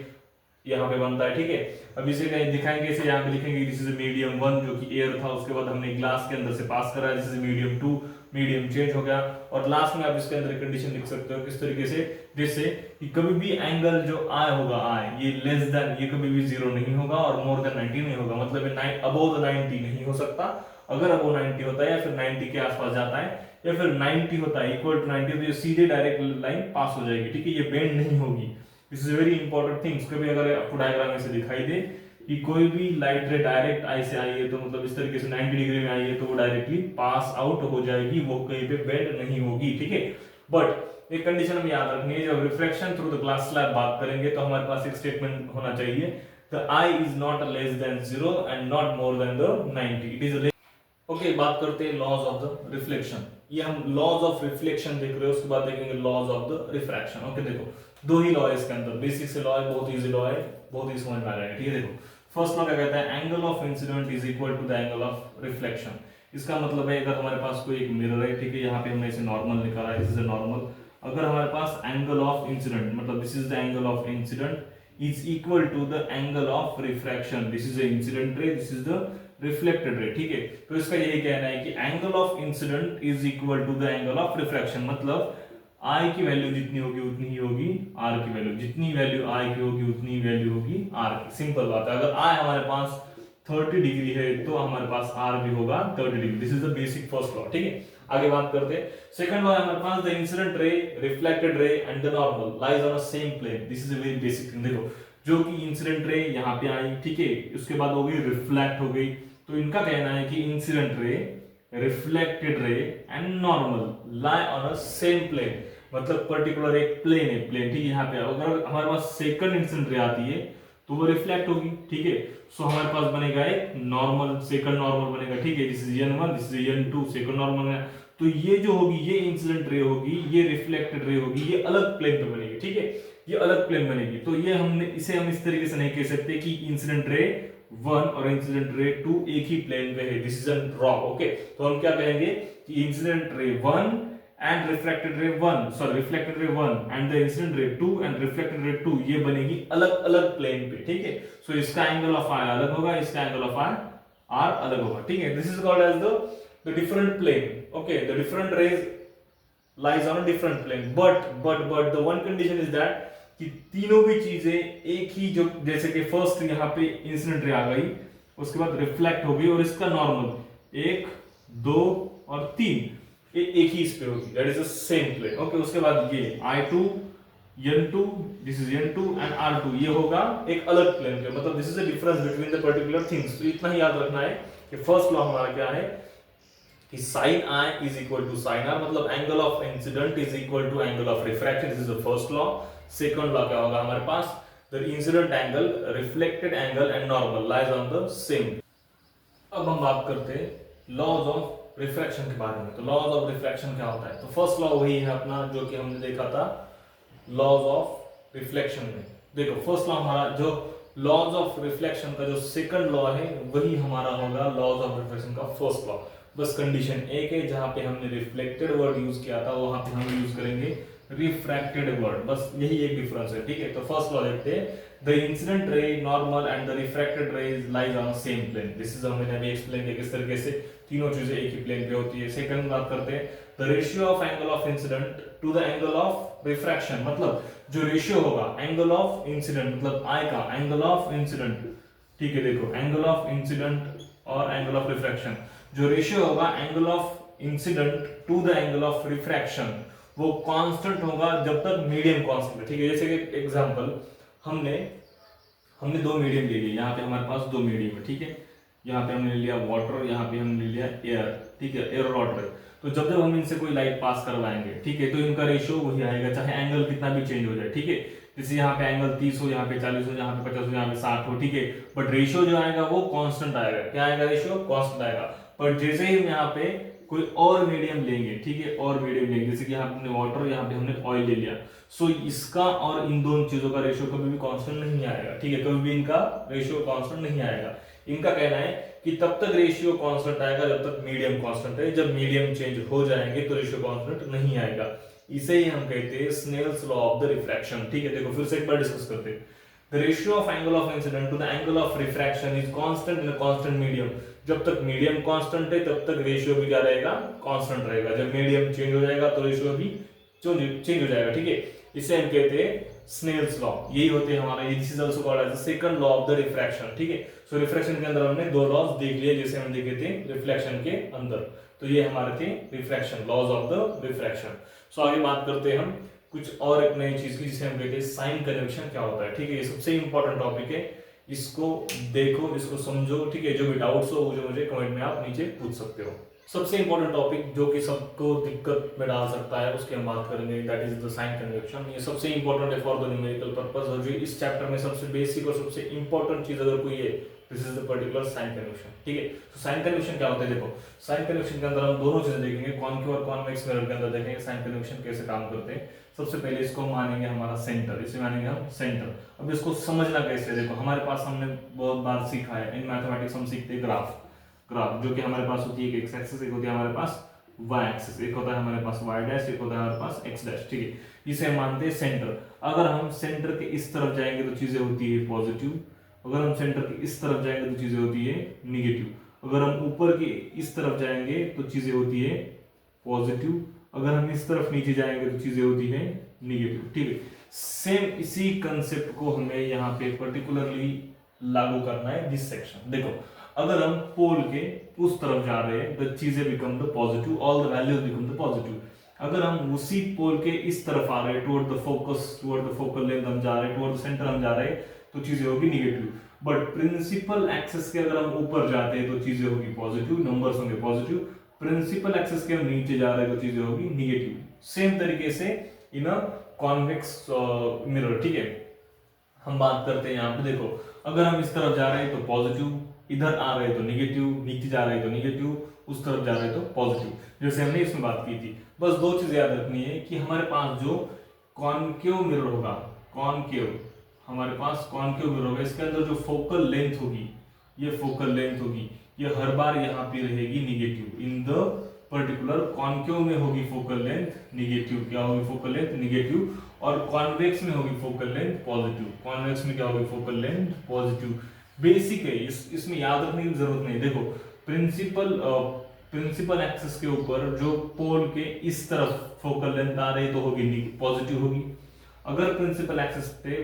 यहाँ पे बनता है, ठीक है। अब इसे कहीं दिखाएंगे, इसे यहाँ पे लिखेंगे दिस इज मीडियम 1 जो कि एयर था, उसके बाद हमने ग्लास के अंदर से पास करा, this is medium 2, medium change हो गया। और लास्ट में आप इसके अंदर कंडीशन लिख सकते हो किस तरीके से, जिससे कि कभी भी एंगल जो आई होगा, आई ये लेस देन, ये कभी भी 0 नहीं होगा और मोर देन 90 नहीं होगा, मतलब ये अबव द 90 नहीं हो सकता। अगर अबव 90 होता है या फिर 90 के आसपास जाता है या फिर 90 होता है इक्वल टू 90, तो ये सीधे डायरेक्ट लाइन पास हो जाएगी, ठीक है, ये बेंड नहीं होगी। This is very important things. कभी अगर आपको डायग्राम में से दिखाई दे कि कोई भी लाइट रे डायरेक्ट आई से आई है, तो मतलब इस तरीके से 90 डिग्री में आई है, तो वो डायरेक्टली पास आउट हो जाएगी, वो कहीं पे बेंड नहीं होगी, ठीक है। बट एक कंडीशन हमें याद रखनी है, जब reflection through the glass slab बात करेंगे तो हमारे पास एक स्टेटमेंट होना चाहिए, the I is not less than 0 and not more than the 90, it is okay. बात करते हैं लॉज ऑफ द रिफ्लेक्शन। ये हम लॉज ऑफ रिफ्लेक्शन देख रहे हो, उसके बाद देखेंगे laws of the refraction. Okay देखो दो ही लॉ है इसके अंदर, बेसिक से लॉ है, बहुत इजी लॉ है, बहुत ही समझ में आ जाएगा, ठीक है। देखो फर्स्ट लॉ क्या कहता है, angle of incident is equal to the angle of reflection. इसका मतलब है अगर हमारे पास कोई एक मिरर है, ठीक है, यहाँ पे हमने इसे नॉर्मल निकाला है, दिस इज नॉर्मल। अगर हमारे पास एंगल ऑफ इंसिडेंट, मतलब this is the angle of incident is equal to the angle of refraction, this is the incident ray, this is the reflected ray, ठीक है। तो इसका यही कहना है कि angle of incident is equal to the angle of refraction, मतलब I की वैल्यू जितनी होगी उतनी ही होगी R की वैल्यू, जितनी वैल्यू I की होगी उतनी वैल्यू होगी R की। सिंपल बात है, अगर I हमारे पास 30 डिग्री है तो हमारे पास R भी होगा 30 degree. This is the basic first law, ठीक है। आगे बात करते हैं सेकंड लॉ है हमारे पास, the incident ray, reflected ray and the normal lies on a same plane. This is a very basic thing. देखो जो कि इंसिडेंट रे यहाँ पे आई, ठीक है, उसके बाद हो गई रिफ्लेक्ट हो गई, तो इनका कहना है कि incident ray, reflected ray and normal lie on a same plane, मतलब पर्टिकुलर एक प्लेन है, प्लेन, ठीक है। यहाँ पे अगर हमारे पास सेकंड इंसिडेंट रे आती है तो वो रिफ्लेक्ट होगी, ठीक है। सो हमारे पास बनेगा एक नॉर्मल, सेकंड नॉर्मल बनेगा, ठीक है, this is n1, this is n2, second normal है। तो ये जो होगी ये इंसिडेंट रे होगी, ये रिफ्लेक्टेड रे होगी, ये अलग प्लेन पे बनेगी, ठीक है, ये अलग प्लेन बनेगी। तो ये हमने इसे हम इस तरीके से नहीं कह सकते कि इंसिडेंट रे 1 और इंसिडेंट रे 2 एक ही प्लेन पे है, this is a draw, okay. तो हम क्या कहेंगे कि incident ray 1 and reflected ray 1, sorry reflected ray 1 and the incident ray 2 and reflected ray 2 ये बनेगी अलग अलग प्लेन पे, ठीक है। सो इसका एंगल ऑफ I अलग होगा, इसका एंगल ऑफ R अलग होगा, ठीक है। This is called as the different plane, okay. The different rays lies on a different plane, but the one condition is that कि तीनों भी चीजें एक ही, जो जैसे कि फर्स्ट यहाँ पे इंसिडेंट रे आ गई, उसके बाद रिफ्लेक्ट हो गई और इसका नॉर्मल 1 2 और 3 एक ही इस पे होगी, that is the same plane, okay. उसके बाद ये I2 n2, this is n2 and R2 ये होगा एक अलग प्लेन पे, मतलब this is the difference between the particular things. तो इतना ही याद रखना है कि फर्स्ट लॉ हमारा क्या है कि sin I is equal to sin R, मतलब angle of incident is equal to angle of refraction, this is the first law. Second law क्या होगा हमारे पास, the incident angle, reflected angle and normal lies on the same. अब हम बात करते हैं लॉज ऑफ रिफ्रैक्शन के बारे में। तो लॉज ऑफ रिफ्रैक्शन क्या होता है, तो फर्स्ट लॉ वही है अपना जो कि हमने देखा था लॉज ऑफ रिफ्लेक्शन में, देखो फर्स्ट लॉ हमारा जो लॉज ऑफ रिफ्लेक्शन का जो सेकंड लॉ है वही हमारा होगा लॉज ऑफ रिफ्लेक्शन का फर्स्ट लॉ। बस कंडीशन एक है, जहां पे हमने रिफ्लेक्टेड वर्ड यूज किया था वहां पे हम यूज करेंगे रिफ्रैक्टेड वर्ड, बस यही एक डिफरेंस है। ठीक है, तो फर्स्ट लॉ देखते हैं, the incident ray normal and the refracted ray lies on same plane. This is हमने अभी एक्सप्लेन किया किस तरीके से तीनों चीजें एक ही प्लेन पे होती है। सेकंड बात करते हैं, the ratio of angle of incidence to the angle of refraction, मतलब जो रेशियो होगा एंगल ऑफ इंसिडेंट मतलब आई का एंगल ऑफ इंसिडेंट, ठीक है देखो एंगल ऑफ इंसिडेंट और एंगल ऑफ रिफ्रैक्शन, जो रेशियो होगा angle of incidence to the angle of refraction वो कांस्टेंट होगा जब तक मीडियम कांस्टेंट है। ठीक है, जैसे कि एग्जांपल हमने हमने दो मीडियम ले लिए, यहाँ पे हमारे पास दो मीडियम है। ठीक है, यहाँ पे हमने ले लिया वाटर, यहाँ पे हमने ले लिया एयर। ठीक है, एयर और वाटर, तो जब जब हम इनसे कोई लाइट पास करवाएंगे, ठीक है, तो इनका रेशियो वही आएगा चाहे एंगल कितना भी चेंज हो जाए। ठीक है, जैसे यहाँ पे एंगल 30 हो, यहाँ पे 40 हो, यहाँ पे 50 हो, यहाँ पे 60 हो। ठीक है, बट रेशियो जो आएगा वो कांस्टेंट आएगा। क्या आएगा? रेशियो कांस्टेंट आएगा। पर जैसे ही हम यहाँ पे कोई और मीडियम लेंगे, ठीक है, और मीडियम लेंगे, जैसे कि यहाँ पे हमने वाटर, यहाँ पे हमने ऑयल ले लिया, सो इसका और इन दोनों चीजों का रेशियो कभी भी कांस्टेंट नहीं आएगा। ठीक है, कभी भी इनका रेशियो कांस्टेंट नहीं आएगा। इनका कहना है कि तब तक रेशियो कांस्टेंट आएगा जब तक मीडियम कांस्टेंट है, जब मीडियम चेंज हो जाएंगे तो रेशियो कांस्टेंट नहीं आएगा। इसे ही हम कहते हैं Snell's law of the refraction. ठीक है, देखो फिर से एक बार डिस्कस करते हैं। The ratio of angle of incident to the angle of refraction is constant in a constant medium। जब तक मीडियम कांस्टेंट है तब तक रेशियो भी क्या रहेगा? कांस्टेंट रहेगा। जब मीडियम चेंज हो जाएगा तो रेशियो भी चेंज हो जाएगा। ठीक है, इसे हम कहते हैं स्नेल्स लॉ। यही होते हैं हमारा, this is also called as the second law of the refraction. ठीक है, सो रिफ्रैक्शन के अंदर हमने दो लॉज देख लिए जैसे हम देखे थे रिफ्लेक्शन के अंदर। तो ये हमारे थे refraction, laws of the refraction. So आगे बात करते हैं हम कुछ और एक नई चीज की जिसे हम कहते हैं साइन कन्वेक्शन क्या होता है। ठीक है, ये सबसे इंपॉर्टेंट टॉपिक है, इसको देखो, इसको समझो। ठीक है, जो भी डाउट्स हो जो मुझे कमेंट में आप नीचे पूछ सकते हो। सबसे इंपॉर्टेंट टॉपिक जो कि सबको दिक्कत में डाल सकता है उसकी हम बात करेंगे, that is the sine convection. ये सबसे इंपॉर्टेंट है फॉर द न्यूमेरिकल पर्पस, और जो इस चैप्टर में सबसे बेसिक और सबसे इंपॉर्टेंट चीज अगर कोई है this is the particular sine convection. ठीक है, तो साइन कन्वेक्शन क्या होता है? देखो साइन कन्वेक्शन के अंदर हम दोनों चीजें देखेंगे, कॉनकेव और कॉन्वेक्स मिरर के अंदर देखेंगे साइन कन्वेक्शन कैसे काम करते हैं। सबसे पहले इसको मानेंगे हमारा सेंटर, इसे मानेंगे हम सेंटर। अब इसको समझना कैसे? देखो हमारे पास हमने बहुत बार सीखा है इन मैथमेटिक्स, हम सीखते हैं ग्राफ। ग्राफ जो कि हमारे पास होती है एक एक्स एक्सिस, एक होती है हमारे पास वाई एक्सिस, एक होता है हमारे पास वाई डैश, एक होता है हमारे पास एक्स डैश। ठीक है, इसे हम मानते हैं सेंटर। अगर हम सेंटर के इस तरफ जाएंगे तो चीजें होती है पॉजिटिव, अगर हम सेंटर के इस तरफ जाएंगे तो चीजें होती है निगेटिव। अगर हम ऊपर के इस तरफ जाएंगे तो चीजें होती है पॉजिटिव, अगर हम इस तरफ नीचे जाएंगे तो चीजें होती है निगेटिव। ठीक है, सेम इसी कंसेप्ट को हमें यहाँ पे पर्टिकुलरली लागू करना है दिस सेक्शन। देखो अगर हम पोल के उस तरफ जा रहे हैं द चीजें become the positive, all the values become the positive. अगर हम उसी पोल के इस तरफ आ रहे हैं toward the focus, toward the focal length हम जा रहे हैं, टुवर्ड द सेंटर हम जा रहे हैं, तो चीजें होगी निगेटिव। बट प्रिंसिपल एक्सिस के अगर हम ऊपर जाते हैं तो चीजें होगी पॉजिटिव, नंबर्स होंगे पॉजिटिव। प्रिंसिपल एक्सिस के हम नीचे जा रहे हैं तो चीजें होगी निगेटिव। सेम तरीके से इन अ कॉन्वेक्स मिरर। ठीक है, हम बात करते हैं यहाँ पे, देखो अगर हम इस तरफ जा रहे हैं तो पॉजिटिव, इधर आ रहे हैं तो निगेटिव, नीचे जा रहे हैं तो निगेटिव, उस तरफ जा रहे हैं तो पॉजिटिव, जैसे हमने इसमें बात की थी। बस दो चीज याद रखनी है कि हमारे पास जो कॉनकेव मिरर होगा, कॉनकेव, हमारे पास कॉनकेव मिरर होगा, इसके अंदर जो फोकल लेंथ होगी, ये फोकल लेंथ होगी, ये हर बार यहाँ पे रहेगी negative. In the particular concave में होगी फोकल लेंथ निगेटिव, क्या होगी फोकल लेंथ निगेटिव, और कॉन्वेक्स में होगी फोकल लेंथ पॉजिटिव। कॉन्वेक्स में क्या होगी फोकल लेंथ पॉजिटिव। बेसिक है, इसमें याद रखने की जरूरत नहीं। देखो प्रिंसिपल एक्सिस के ऊपर जो पोल के इस तरफ फोकल लेंथ आ रही तो होगी पॉजिटिव होगी। अगर प्रिंसिपल एक्सिस पे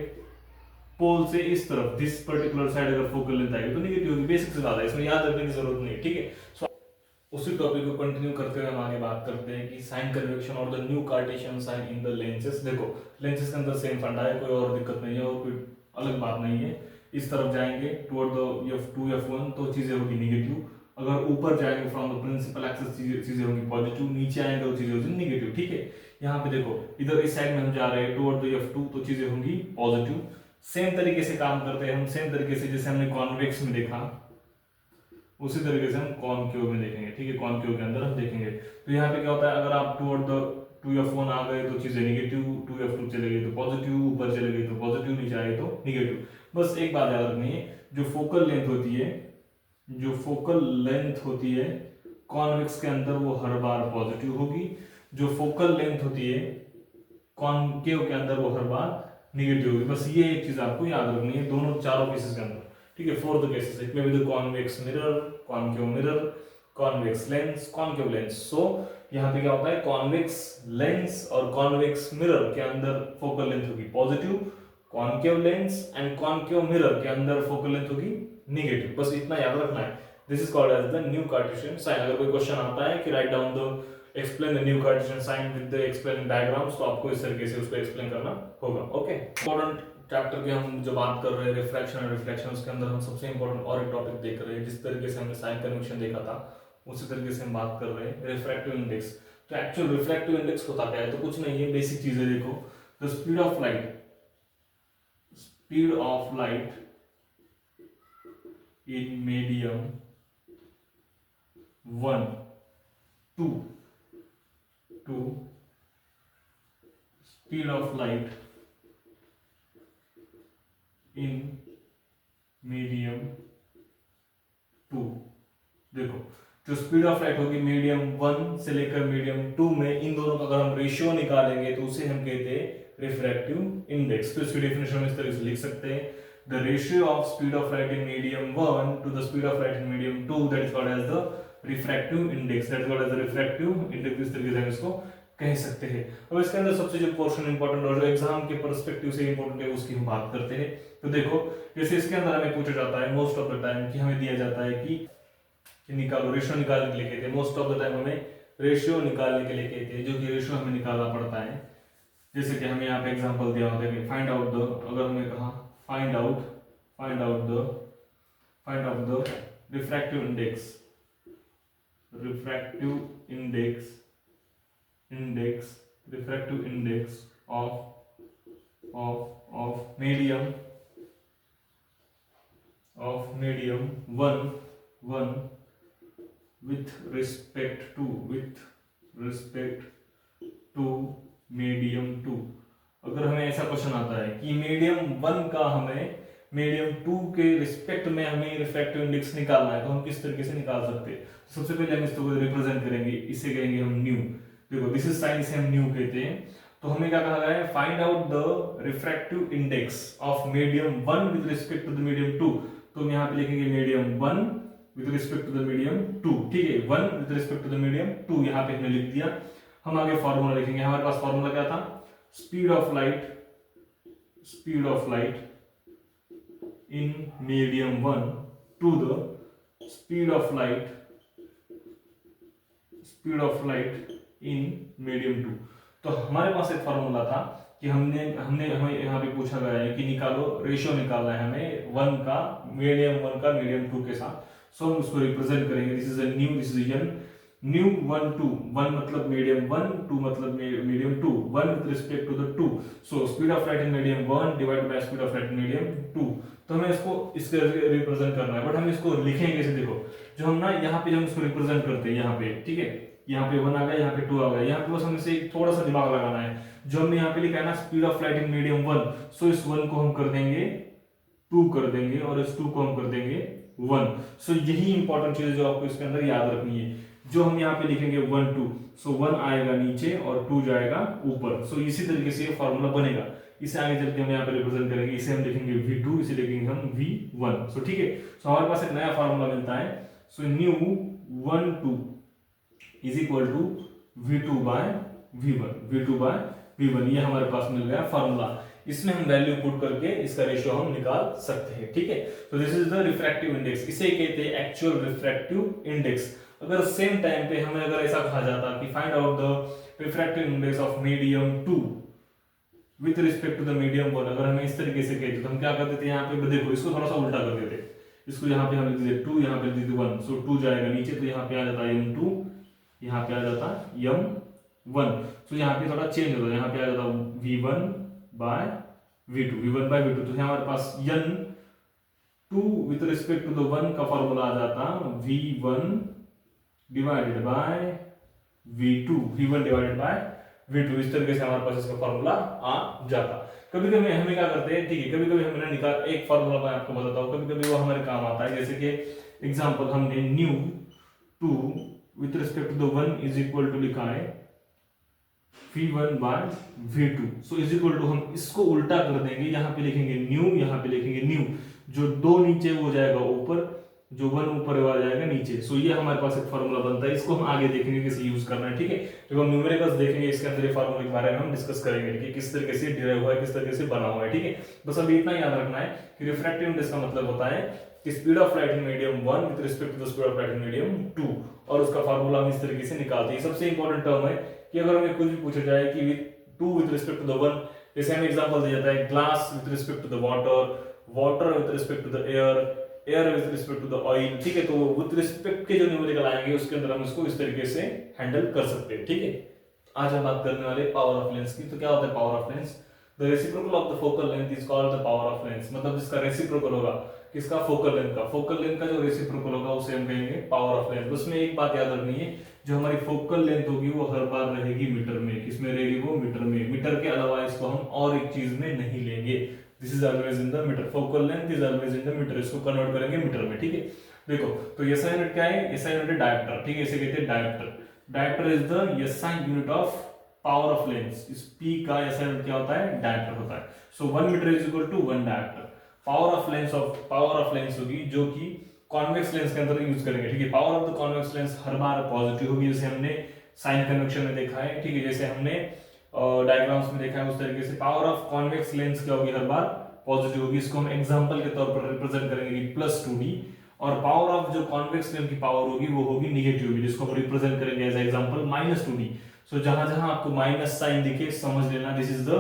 पोल से इस तरफ दिस पर्टिकुलर साइड अगर फोकल लेंथ आएगी तो निगेटिव होगी। बेसिक से ज्यादा इसमें याद रखने की जरूरत नहीं। ठीक है, सो उसी टॉपिक को कंटिन्यू करते हुए हम आगे बात करते हैं कि साइन कन्वेक्शन और the new Cartesian sine in the lenses. देखो लेंसेस के अंदर सेम फंडा है, कोई और दिक्कत नहीं है और कोई अलग बात नहीं है। इस तरफ जाएंगे टुवर्ड द f2 f1 तो चीजें होगी निगेटिव, अगर ऊपर जाएंगे फ्रॉम द प्रिंसिपल एक्सिस चीजें होंगी पॉजिटिव, नीचे आएंगे तो चीजें होगी निगेटिव। ठीक है, यहाँ पे देखो इधर इस साइड में हम जा रहे हैं टुवर्ड द f2 तो चीजें होंगी पॉजिटिव। सेम तरीके से काम करते हैं हम, सेम तरीके से जैसे हमने कॉन्वेक्स में देखा उसी तरीके से हम कॉनकेव में देखेंगे। ठीक है, कॉनकेव के अंदर हम देखेंगे तो यहाँ पे क्या होता है, अगर आप 2f1 आ गए तो चीजें नेगेटिव, 2f2 चले गए तो पॉजिटिव, ऊपर चले गए तो पॉजिटिव, नीचे आए तो नेगेटिव। बस एक बात याद रखनी है, जो फोकल लेंथ होती है, जो फोकल लेंथ होती है कॉन्वेक्स के अंदर वो हर बार पॉजिटिव होगी, जो फोकल लेंथ होती है कॉनकेव के अंदर वो हर बार नेगेटिव होगी। बस ये एक चीज आपको याद रखनी है दोनों चारों केसेस के अंदर, ठीक है। For the cases it may be the convex mirror, concave mirror, convex lens, concave lens. So यहाँ पे क्या होता है, कॉन्वेक्स लेंस और कॉन्वेक्स मिरर के अंदर फोकल लेंथ होगी positive, concave lens and concave mirror के अंदर फोकल लेंथ होगी नेगेटिव। बस इतना याद रखना है। This is called as the new Cartesian sine. अगर कोई क्वेश्चन आता है कि write down the explain the new Cartesian sine with the explain diagrams, तो आपको इस तरीके से उसको एक्सप्लेन करना होगा। ओके, इंपॉर्टेंट चैप्टर के हम जो बात कर रहे हैं रिफ्रैक्शन और रिफ्लेक्शन, उसके अंदर हम सबसे इंपॉर्टेंट और एक टॉपिक देख रहे हैं। जिस तरीके से हमने साइन कन्वेक्शन देखा था उसी तरीके से हम बात कर रहे हैं रिफ्रैक्टिव इंडेक्स। तो एक्चुअल रिफ्रैक्टिव इंडेक्स होता क्या है, तो कुछ नहीं है, बेसिक चीजें देखो। The speed of light, speed of light in medium 1 2 to speed of light in medium 2। देखो जो स्पीड ऑफ लाइट होगी मीडियम 1 से लेकर मीडियम 2 में, इन दोनों का अगर हम रेशियो निकालेंगे तो उसे हम कहते हैं रिफ्रैक्टिव इंडेक्स। तो इसकी डेफिनेशन हम इस तरह से लिख सकते हैं, the ratio of speed of light in medium 1 to the speed of light in medium 2, that is called as the refractive index, that is called as the refractive index. इस तरीके से हम इसको कह सकते हैं। अब इसके अंदर सबसे जो पोर्शन इंपॉर्टेंट और जो एग्जाम के पर्सपेक्टिव से इंपॉर्टेंट है उसकी हम बात करते हैं। तो देखो जैसे इसके अंदर हमें पूछा जाता है मोस्ट ऑफ द टाइम कि हमें दिया जाता है कि निकालो, रेशियो निकालने के लिए कहते हैं। मोस्ट ऑफ द टाइम हमें रेशियो निकालने के लिए कहते हैं, जो कि रेशियो हमें निकालना पड़ता है। जैसे कि हमें यहाँ पे एग्जांपल दिया होता है कि फाइंड आउट द, अगर हमें कहा find out the refractive index, refractive index of medium 1 with respect to medium 2। अगर हमें ऐसा क्वेश्चन आता है कि मीडियम 1 का हमें मीडियम 2 के रिस्पेक्ट में हमें रिफ्रैक्टिव इंडेक्स निकालना है, तो हम किस तरीके से निकाल सकते हैं। सबसे पहले हम इसको रिप्रेजेंट करेंगे, इसे कहेंगे हम न्यू। देखो दिस इज साइन, इसे हम न्यू कहते हैं। तो हमें क्या कहा गया है, find out the refractive index of medium 1 with respect to the medium 2। तो हम यहाँ पे लिखेंगे medium 1 with respect to the medium 2, ठीक है। 1 with respect to the medium 2 यहाँ पे हमने लिख दिया। हम आगे फॉर्मूला लिखेंगे। हमारे पास फॉर्मूला क्या था, speed of light in medium 1 to the speed of light in medium 2। तो हमारे पास एक फॉर्मूला था कि हमें यहाँ पे पूछा गया है कि निकालो, रेशियो निकालना है हमें 1 का मीडियम 2 के साथ। सो हम उसको रिप्रेजेंट करेंगे, this is a nu, this is an nu 1 2, 1 मतलब मीडियम 1, 2 मतलब medium 2, 1 with respect to the 2। So speed of light in medium 1 divided by speed of light in medium 2। तो हमें इसको इसके रिप्रेजेंट करना है, बट हम इसको लिखेंगे कैसे। देखो जो हम ना यहाँ पे जब इसको रिप्रेजेंट करते हैं, यहाँ पे ठीक है, यहाँ पे 1 आ गया, यहाँ पे 2 आ गया, यहाँ पे बस हमें से थोड़ा सा दिमाग लगाना है। जो हमने यहाँ पे लिखा है ना speed of light in medium 1, सो इस 1 को हम कर देंगे 2 कर देंगे और इस 2 को हम कर देंगे 1। सो यही इंपॉर्टेंट चीज जो आपको इसके अंदर याद रखनी है। जो हम यहाँ पे लिखेंगे 1 2, सो 1 आएगा नीचे और 2 जाएगा ऊपर। सो इसी तरीके से ये फॉर्मूला बनेगा। इसे आगे चल के हम यहाँ पे रिप्रेजेंट करेंगे, इसे हम लिखेंगे V2, इसे लिखेंगे हम V1। सो ठीक है, सो हमारे पास एक नया फॉर्मूला मिलता है। So nu 1 2 is equal to V2 by V1। ये हमारे पास मिल गया फॉर्मूला। इसमें हम वैल्यू पुट करके इसका रेशियो हम निकाल सकते हैं, ठीक है। तो this is the refractive index, इसे कहते हैं एक्चुअल रिफ्रैक्टिव इंडेक्स। अगर सेम टाइम पे हमें अगर ऐसा कहा जाता कि find out the refractive index of medium 2 with respect to the medium 1, अगर हमें इस तरीके से कहते तो हम क्या करते थे, यहाँ पे देखो इसको थोड़ा सा उल्टा कर देते। इसको यहाँ पे हम लिख देते 2, यहाँ पे लिख देते 1। सो 2 जाएगा नीचे, तो यहाँ पे आ जाता m2, यहाँ पे आ जाता m1। सो यहाँ पे थोड़ा चेंज होता है, यहाँ पे आ जाता V1 बाय V2। तो हमारे पास n2 with respect to the 1 का फॉर्मूला आ जाता V1 divided by V2 divided by v2, इस तरीके से हमारे पास इसका फॉर्मूला आ जाता। कभी कभी हमें क्या करते हैं, ठीक है, कभी कभी हमने निकाल एक फॉर्मूला मैं आपको बताता हूँ, कभी कभी वो हमारे काम आता है। जैसे कि एग्जांपल हमने nu 2 with respect to the 1 is equal to लिखा है v1 by v2, so is equal to हम इसको उल्टा कर देंगे, यहाँ पे लिखेंगे न्यू, यहाँ पे लिखेंगे न्यू, जो 2 नीचे वो जाएगा ऊपर, जो 1 ऊपर आ जाएगा नीचे। सो ये हमारे पास एक फार्मूला बनता है, इसको हम आगे देखेंगे कैसे यूज करना है, ठीक है। जब हम न्यूमेरिकल्स देखेंगे इसके अंदर ये फार्मूला के बारे में हम डिस्कस करेंगे कि किस तरीके से डिराइव हुआ है, किस तरीके से बना हुआ है, ठीक है। बस अभी इतना याद रखना है कि रिफ्रैक्टिव इंडेक्स का मतलब होता है कि speed of light in medium 1 with respect to the speed of light in medium 2, और उसका फार्मूला हम इस तरीके से निकालते हैं। सबसे इंपॉर्टेंट टर्म है कि अगर हमें कुछ भी पूछा जाए कि with 2 with respect to the 1, जैसे हमें एग्जांपल दिया जाता है glass with respect to the water, water with respect to the air, air with respect to the oil, ठीक है। तो विद रिस्पेक्ट के जो न्यूमेरिकल आएंगे उसके अंदर हम इसको इस तरीके से हैंडल कर सकते हैं, ठीक है। आज हम बात करने वाले पावर ऑफ लेंस की। तो क्या होता है power of lens? The reciprocal of the focal length is called the power of lens, मतलब जिसका रेसिप्रोकल होगा किसका, फोकल लेंथ का, फोकल लेंथ का जो रेसिप्रोकल होगा उसे हम कहेंगे पावर ऑफ लेंथ। उसमें एक बात याद रखनी है, जो हमारी फोकल लेंथ होगी वो हर बार रहेगी मीटर में, किसमें रहेगी वो मीटर में, मीटर के अलावा इसको हम और एक चीज में नहीं लेंगे। This is always in the metre, focal length is always in the metre, इसको कन्वर्ट करेंगे मीटर में, ठीक है। देखो तो एसआई यूनिट क्या है, एसआई यूनिट डायप्टर, ठीक है, इसे कहते हैं dioptre. Dioptre is the SI unit of power of lens, इस P का एसआई यूनिट क्या होता है, डायप्टर होता है। So 1 metre is equal to 1 dioptre. Power of lens होगी जो कि कॉन्वेक्स लेंस के अंदर यूज करेंगे, ठीक है। Power of the convex lens her bar positive होगी, जैसे हमने साइन कन्वेक्शन में देखा है, ठीक है, जैसे हमने डायग्राम्स में देखा है उस तरीके से पावर ऑफ कॉन्वेक्स लेंस क्या होगी, हर बार पॉजिटिव होगी। इसको हम एग्जांपल के तौर पर रिप्रेजेंट करेंगे कि +2d, और पावर ऑफ जो कॉन्वेक्स लेंस की पावर होगी वो होगी निगेटिव होगी, जिसको हम रिप्रेजेंट करेंगे एज एग्जांपल -2d। सो जहां जहां आपको माइनस साइन दिखे समझ लेना this is the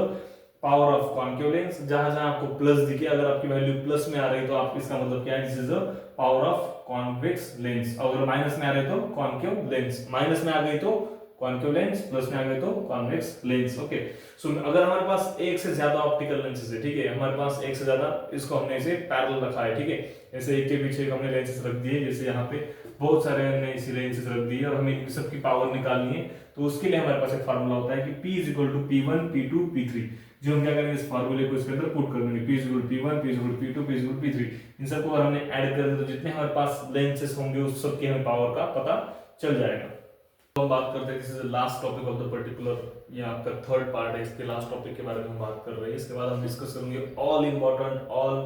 power of concave lens, जहां जहां आपको प्लस दिखे, अगर आपकी वैल्यू प्लस में आ रही तो आप इसका मतलब क्या है, this is the power of convex lens. अगर माइनस में आ रही तो कॉन्केव लेंस, माइनस में आ गई तो कॉन्केव लेंस, प्लस में आ गई तो कॉन्वेक्स लेंस, ओके। सो अगर हमारे पास एक से ज्यादा ऑप्टिकल लेंसेज है, ठीक है, हमारे पास एक से ज्यादा, इसको हमने इसे पैरेलल रखा है, ठीक है, ऐसे एक के पीछे एक हमने लेंसेज रख दिए, जैसे यहाँ पे बहुत सारे हमने इसी लेंसेज रख दिए और हमें सबकी पावर निकालनी है, तो उसके लिए हमारे पास एक फार्मूला होता है कि P is equal to P1 P2 P3, जो हम क्या करेंगे इस फार्मूले को इसके अंदर पुट कर देंगे, P is equal to P1 P is equal to P2 P is equal to P3, इन सबको अगर हमने ऐड कर दिया तो जितने हमारे पास लेंसेज होंगे उस सब की हमें पावर का पता चल जाएगा। तो हम बात करते हैं, this is the last topic of the particular, ये आपका थर्ड पार्ट है, इसके लास्ट टॉपिक के बारे में हम बात कर रहे हैं। इसके बाद हम डिस्कस करेंगे ऑल इंपॉर्टेंट ऑल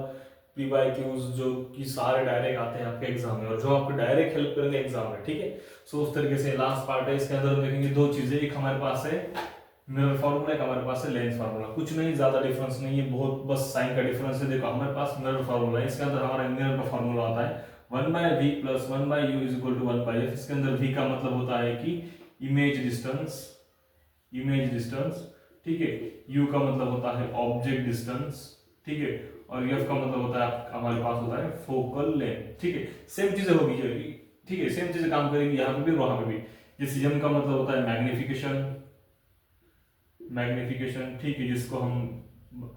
PYQs जो कि सारे डायरेक्ट आते हैं आपके एग्जाम में और जो आपको डायरेक्ट हेल्प करेंगे एग्जाम में, ठीक है। सो उस तरीके से लास्ट पार्ट है, इसके अंदर हम देखेंगे दो चीजें, एक हमारे पास है मिरर फार्मूला, एक हमारे पास है लेंस फार्मूला। कुछ नहीं, ज्यादा डिफरेंस नहीं है, बहुत बस साइन का डिफरेंस है। देखो हमारे पास मिरर फार्मूला है, इसके अंदर हमारा मिरर का फार्मूला आता है 1/v + 1/u is equal to 1/f। इसके अंदर v का मतलब होता है कि इमेज डिस्टेंस, ठीक है, u का मतलब होता है ऑब्जेक्ट डिस्टेंस, ठीक है, और f का मतलब होता है हमारे पास होता है फोकल लेंथ, ठीक है। सेम चीजें होगी, ठीक है, सेम चीजें काम करेंगी यहाँ पे भी वहां पे भी। जैसे m का मतलब होता है मैग्निफिकेशन, ठीक है, जिसको हम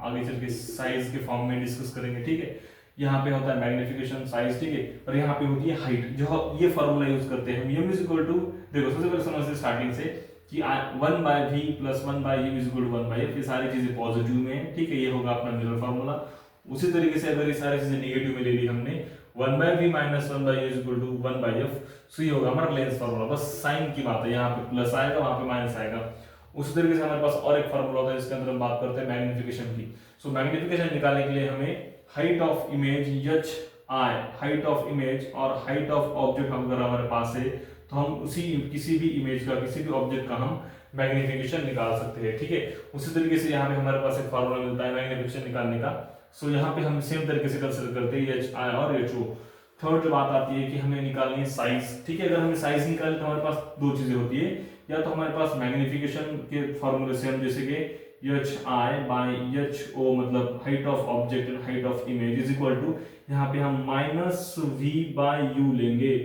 आगे चल के साइज के फॉर्म में डिस्कस करेंगे, ठीक है। यहाँ पे होता है मैग्निफिकेशन, साइज, ठीक है, और यहाँ पे होती है हाइट, जो ये फॉर्मूला यूज करते हैं हम। m इज इक्वल टू, देखो सबसे पहले समझते स्टार्टिंग से कि 1/v + 1/u is equal to 1/f, ये सारी चीजें पॉजिटिव में है, ठीक है, ये होगा अपना मिरर फार्मूला। उसी तरीके से अगर ये सारी चीजें नेगेटिव में ले ली हमने 1/v - 1/u is equal to 1/f, सो ये होगा हमारा लेंस फार्मूला। बस साइन की बात है, यहाँ पे प्लस आएगा वहां पे माइनस आएगा। उसी तरीके से हमारे पास और एक फार्मूला होता है जिसके अंदर हम बात करते हैं मैग्निफिकेशन की। सो मैग्निफिकेशन निकालने के लिए हमें height of image HI, height of image और हाइट ऑफ ऑब्जेक्ट अगर हमारे पास है तो हम उसी किसी भी इमेज का, किसी भी ऑब्जेक्ट का हम मैग्निफिकेशन निकाल सकते हैं, ठीक है। उसी तरीके से यहाँ पे हमारे पास एक फार्मूला मिलता है मैग्निफिकेशन निकालने का। सो यहाँ पे हम सेम तरीके से कंसीडर करते हैं HI और HO। थर्ड बात आती है कि हमें निकालनी है साइज, ठीक है। अगर हमें साइज निकालनी तो हमारे पास दो चीजें होती है, या तो हमारे पास मैग्निफिकेशन के फॉर्मूले से हम जैसे कि HI/HO मतलब height of object and height of image is equal to, यहाँ पे हम -v/u लेंगे।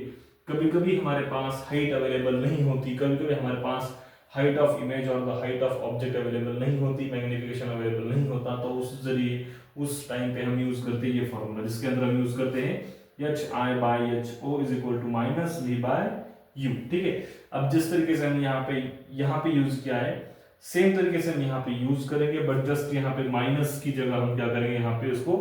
कभी कभी हमारे पास हाइट अवेलेबल नहीं होती, कभी कभी हमारे पास हाइट ऑफ इमेज और the height of object available नहीं होती, मैग्निफिकेशन अवेलेबल नहीं होता, तो उस जरिए उस टाइम पे हम यूज करते हैं ये फॉर्मूला, जिसके अंदर हम यूज करते हैं HI/HO is equal to -v/u, ठीक है। अब जिस तरीके से हम यहाँ पे यूज किया है सेम तरीके से हम यहाँ पे यूज करेंगे, बट जस्ट यहाँ पे माइनस की जगह हम क्या करेंगे, यहाँ पे इसको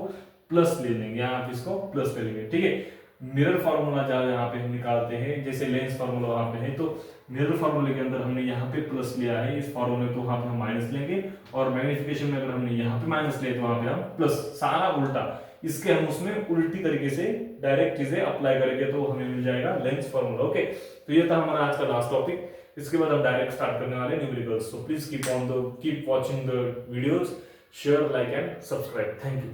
प्लस ले लेंगे, यहाँ पे इसको प्लस कर लेंगे, ठीक है। मिरर फार्मूला जहाँ यहाँ पे हम निकालते हैं, जैसे लेंस फार्मूला वहां पे है, तो मिरर फार्मूले के अंदर हमने यहाँ पे प्लस लिया है, इस फार्मूले तो वहां पे हम माइनस लेंगे, और मैग्निफिकेशन में अगर हमने यहाँ पे माइनस लिया तो वहां पे हम प्लस, सारा उल्टा। इसके हम उसमें उल्टी तरीके से डायरेक्ट चीजें अप्लाई करेंगे तो हमें मिल जाएगा लेंस फार्मूला। ओके, तो ये था हमारा आज का लास्ट टॉपिक। इसके बाद हम डायरेक्ट स्टार्ट करने वाले numericals. So please keep watching the videos, share, like and subscribe. Thank you.